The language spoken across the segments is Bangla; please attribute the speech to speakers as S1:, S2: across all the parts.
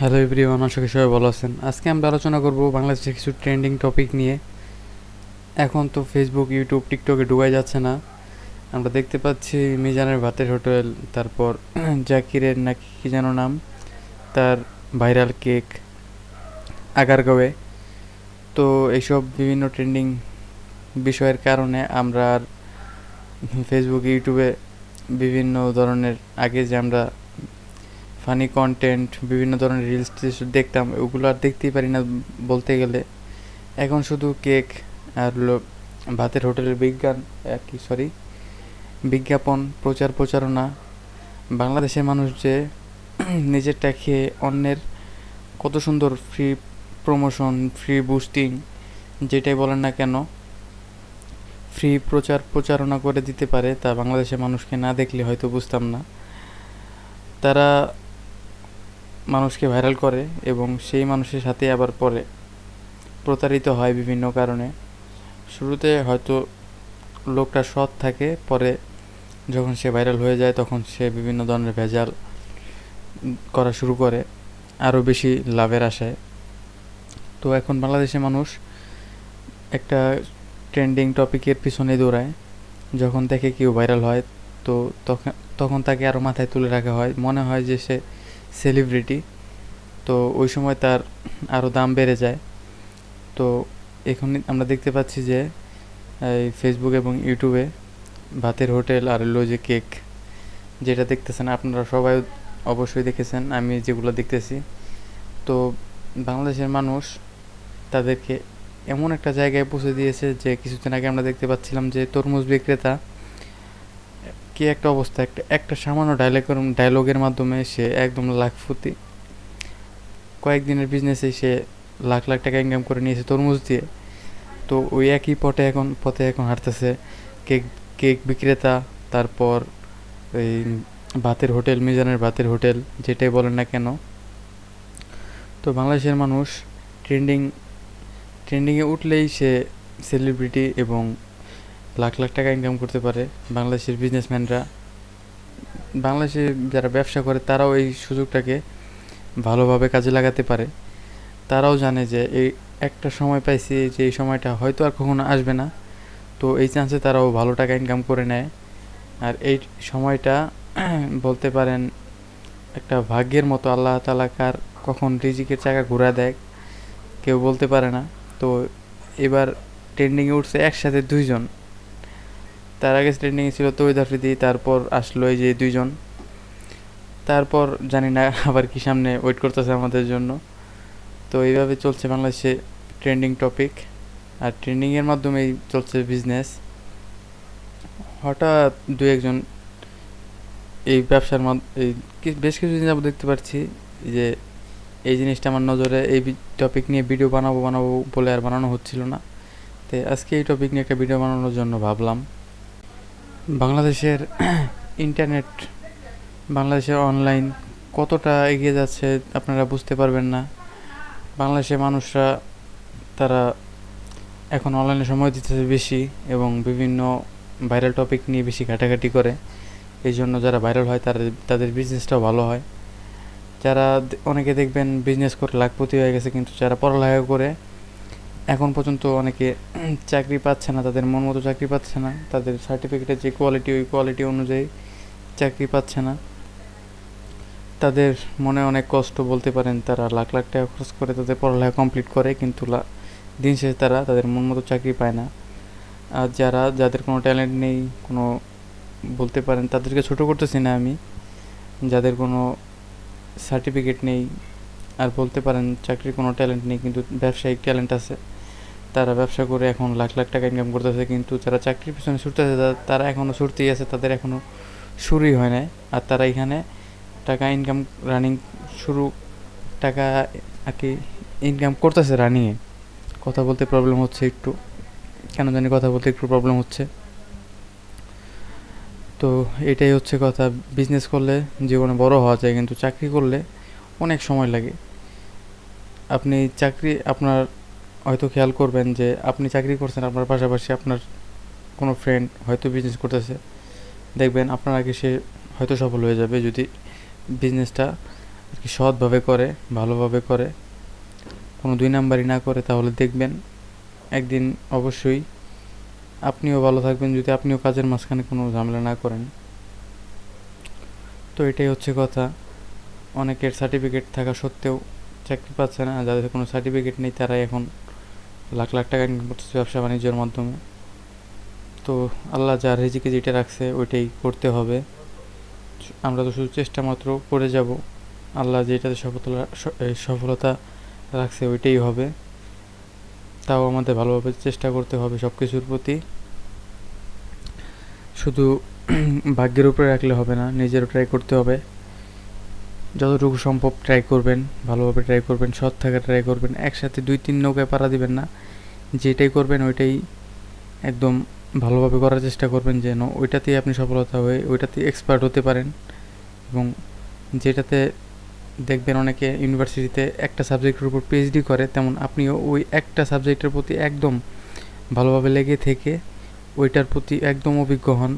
S1: হ্যালো এভরিওয়ান, আশা করি সবাই ভালো আছেন। আজকে আমরা আলোচনা করব বাংলাদেশের কিছু ট্রেন্ডিং টপিক নিয়ে। এখন তো ফেসবুক, ইউটিউব, টিকটকে ঢুকাই যাচ্ছে না। আমরা দেখতে পাচ্ছি মিজানের ভাতের হোটেল, তারপর জাকিরের নাকি কি যেন নাম, তার ভাইরাল কেক আগারগাঁওয়ে। তো এইসব বিভিন্ন ট্রেন্ডিং বিষয়ের কারণে আমরা আর ফেসবুক, ইউটিউবে বিভিন্ন ধরনের আগে যে আমরা ফানি কন্টেন্ট, বিভিন্ন ধরনের রিলস দেখতাম, ওগুলো আর দেখতেই পারি না বলতে গেলে। এখন শুধু কেক আর হলো ভাতের হোটেলের আর কি সরি বিজ্ঞাপন, প্রচারণা। বাংলাদেশের মানুষ যে নিজেরটা খেয়ে অন্যের কত সুন্দর ফ্রি প্রমোশন, ফ্রি বুস্টিং, যেটাই বলেন না কেন, ফ্রি প্রচারণা করে দিতে পারে, তা বাংলাদেশের মানুষকে না দেখলে হয়তো বুঝতাম না। তারা মানুষকে ভাইরাল করে এবং সেই মানুষের সাথে আবার পরে প্রতারিত হয় বিভিন্ন কারণে। শুরুতে হয়তো লোকটা সৎ থাকে, পরে যখন সে ভাইরাল হয়ে যায় তখন সে বিভিন্ন ধরনের ভেজাল করা শুরু করে আরও বেশি লাভের আশায়। তো এখন বাংলাদেশের মানুষ একটা ট্রেন্ডিং টপিকের পিছনে দৌড়ায়। যখন দেখে কেউ ভাইরাল হয়, তো তখন তখন তাকে আরও মাথায় তুলে রাখা হয়, মনে হয় যে সে সেলিব্রিটি। তো ওই সময় তার আরও দাম বেড়ে যায়। তো এখন আমরা দেখতে পাচ্ছি যে এই ফেসবুক এবং ইউটিউবে ভাতের হোটেল আর হলো যে কেক, যেটা দেখতেছেন আপনারা সবাই অবশ্যই দেখেছেন, আমি যেগুলো দেখতেছি। তো বাংলাদেশের মানুষ তাদেরকে এমন একটা জায়গায় পৌঁছে দিয়েছে যে কিছুদিন আগে আমরা দেখতে পাচ্ছিলাম যে তরমুজ বিক্রেতা কি একটা অবস্থা, একটা সামান্য ডায়লগের মাধ্যমে সে একদম লাখপতি। কয়েকদিনের বিজনেসে সে লাখ লাখ টাকা ইনকাম করে নিয়েছে তরমুজ দিয়ে। তো ওই একই পথে এখন হাঁটতেছে কেক কেক বিক্রেতা, তারপর এই ভাতের হোটেল, মিজানের ভাতের হোটেল, যেটাই বলেন না কেন। তো বাংলাদেশের মানুষ ট্রেন্ডিং ট্রেন্ডিংয়ে উঠলেই সে সেলিব্রিটি এবং লাখ লাখ টাকা ইনকাম করতে পারে। বাংলাদেশের বিজনেসম্যানরা, বাংলাদেশে যারা ব্যবসা করে, তারাও এই সুযোগটাকে ভালোভাবে কাজে লাগাতে পারে। তারাও জানে যে এই একটা সময় পাইছি, যে এই সময়টা হয়তো আর কখনো আসবে না। তো এই চান্সে তারাও ভালো টাকা ইনকাম করে নেয়। আর এই সময়টা বলতে পারেন একটা ভাগ্যের মতো, আল্লাহ তাআলা কার কখন রিজিকের চাকা ঘুরা দেয় কেউ বলতে পারে না। তো এবার ট্রেন্ডিংয়ে উঠছে একসাথে দুইজন। তার আগে ট্রেন্ডিংয়ে ছিল তৌহিদ আফ্রিদি, তারপর আসলো এই যে দুইজন, তারপর জানি না আবার কি সামনে ওয়েট করতেছে আমাদের জন্য। তো এইভাবে চলছে বাংলাদেশে ট্রেন্ডিং টপিক, আর ট্রেন্ডিংয়ের মাধ্যমেই চলছে বিজনেস। হঠাৎ দু একজন এই ব্যবসার এই বেশ কিছুদিন যাবত দেখতে পাচ্ছি যে এই জিনিসটা আমার নজরে, এই টপিক নিয়ে ভিডিও বানাবো বলে আর বানানো হচ্ছিল না। তো আজকে এই টপিক নিয়ে একটা ভিডিও বানানোর জন্য ভাবলাম। বাংলাদেশের ইন্টারনেট, বাংলাদেশের অনলাইন কতটা এগিয়ে যাচ্ছে আপনারা বুঝতে পারবেন না। বাংলাদেশের মানুষরা, তারা এখন অনলাইনে সময় দিতেছে বেশি এবং বিভিন্ন ভাইরাল টপিক নিয়ে বেশি ঘাটাঘাটি করে। এই জন্য যারা ভাইরাল হয় তাদের বিজনেসটাও ভালো হয়। যারা অনেকে দেখবেন বিজনেস করে লাখপতি হয়ে গেছে, কিন্তু যারা পড়ালেখা করে এখন পর্যন্ত অনেকে চাকরি পাচ্ছে না, তাদের মন মতো চাকরি পাচ্ছে না, তাদের সার্টিফিকেটের যে কোয়ালিটি, ওই কোয়ালিটি অনুযায়ী চাকরি পাচ্ছে না। তাদের মনে অনেক কষ্ট, বলতে পারেন তারা লাখ লাখ টাকা খরচ করে তাদের পড়ালেখা কমপ্লিট করে, কিন্তু দিন শেষে তারা তাদের মন মতো চাকরি পায় না। আর যাদের কোনো ট্যালেন্ট নেই, কোনো, বলতে পারেন তাদেরকে ছোট করতেছি না আমি, যাদের কোনো সার্টিফিকেট নেই আর বলতে পারেন চাকরির কোনো ট্যালেন্ট নেই কিন্তু ব্যবসায়িক ট্যালেন্ট আছে, তারা ব্যবসা করে এখন লাখ লাখ টাকা ইনকাম করতেছে। কিন্তু যারা চাকরির পিছনে ছুটতেছে তারা এখনও ছুটতেই আছে, তাদের এখনও শুরুই হয় নাই। আর তারা এখানে টাকা ইনকাম রানিং শুরু, টাকা আর কি ইনকাম করতেছে রানিংয়ে। কথা বলতে প্রবলেম হচ্ছে একটু, কেন জানি কথা বলতে একটু প্রবলেম হচ্ছে। তো এটাই হচ্ছে কথা, বিজনেস করলে জীবনে বড় হওয়া যায়, কিন্তু চাকরি করলে অনেক সময় লাগে। আপনার হয়তো খেয়াল করবেন যে আপনি চাকরি করছেন, আপনার পাশাপাশি আপনার কোনো ফ্রেন্ড হয়তো বিজনেস করতেছে, দেখবেন আপনার আগে সে হয়তো সফল হয়ে যাবে যদি বিজনেসটা আর কি সৎভাবে করে, ভালোভাবে করে, কোনো দুই নাম্বারই না করে, তাহলে দেখবেন একদিন অবশ্যই আপনিও ভালো থাকবেন, যদি আপনিও কাজের মাঝখানে কোনো ঝামেলা না করেন। তো এটাই হচ্ছে কথা। অনেকের সার্টিফিকেট থাকা সত্ত্বেও চাকরি পাচ্ছে না, যাদের কোনো সার্টিফিকেট নেই তারাই এখন লাখ লাখ টাকা ইনকাম করতেছে ব্যবসা বাণিজ্যের মাধ্যমে। তো আল্লাহ যার রিজিকে যেটা রাখছে ওইটাই করতে হবে। আমরা তো শুধু চেষ্টা মাত্র করে যাব, আল্লাহ যেটাতে সফলতা রাখছে ওইটাই হবে। তাও আমাদের ভালোভাবে চেষ্টা করতে হবে সব কিছুর প্রতি। শুধু ভাগ্যের উপরে রাখলে হবে না, নিজেরও ট্রাই করতে হবে। যতটুকু সম্ভব ট্রাই করবেন, ভালোভাবে ট্রাই করবেন, সৎ থাকা ট্রাই করবেন। একসাথে 2-3 নৌকায় পাড়া দিবেন না, যেটাই করবেন ওইটাই একদম ভালোভাবে করার চেষ্টা করবেন, যেন ওইটাতেই আপনি সফলতা হয়ে ওইটাতেই এক্সপার্ট হতে পারেন। এবং যেটাতে দেখবেন অনেকে ইউনিভার্সিটিতে একটা সাবজেক্টের উপর পিএইচডি করে, তেমন আপনিও ওই একটা সাবজেক্টের প্রতি একদম ভালোভাবে লেগে থেকে ওইটার প্রতি একদম অভিজ্ঞ হন।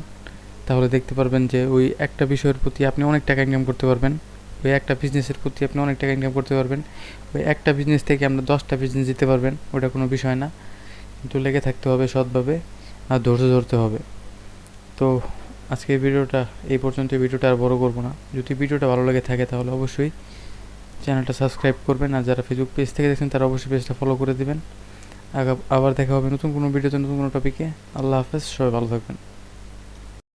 S1: তাহলে দেখতে পারবেন যে ওই একটা বিষয়ের প্রতি আপনি অনেক টাকা ইনকাম করতে পারবেন, ওই একটা বিজনেসের প্রতি আপনি অনেক টাকা ইনকাম করতে পারবেন। ওই একটা বিজনেস থেকে আমরা 10টা বিজনেস দিতে পারবেন, ওটা কোনো বিষয় না। কিন্তু লেগে থাকতে হবে সৎভাবে, আর ধৈর্য ধরতে হবে। তো আজকে ভিডিওটা এই পর্যন্ত, ভিডিওটা আর বড় করব না। যদি ভিডিওটা ভালো লেগে থাকে তাহলে অবশ্যই চ্যানেলটা সাবস্ক্রাইব করবেন, আর যারা ফেসবুক পেজ থেকে দেখছেন তারা অবশ্যই পেজটা ফলো করে দিবেন। আবার দেখা হবে নতুন কোনো ভিডিওতে, নতুন কোনো টপিকে। আল্লাহ হাফেজ, সবাই ভালো থাকবেন।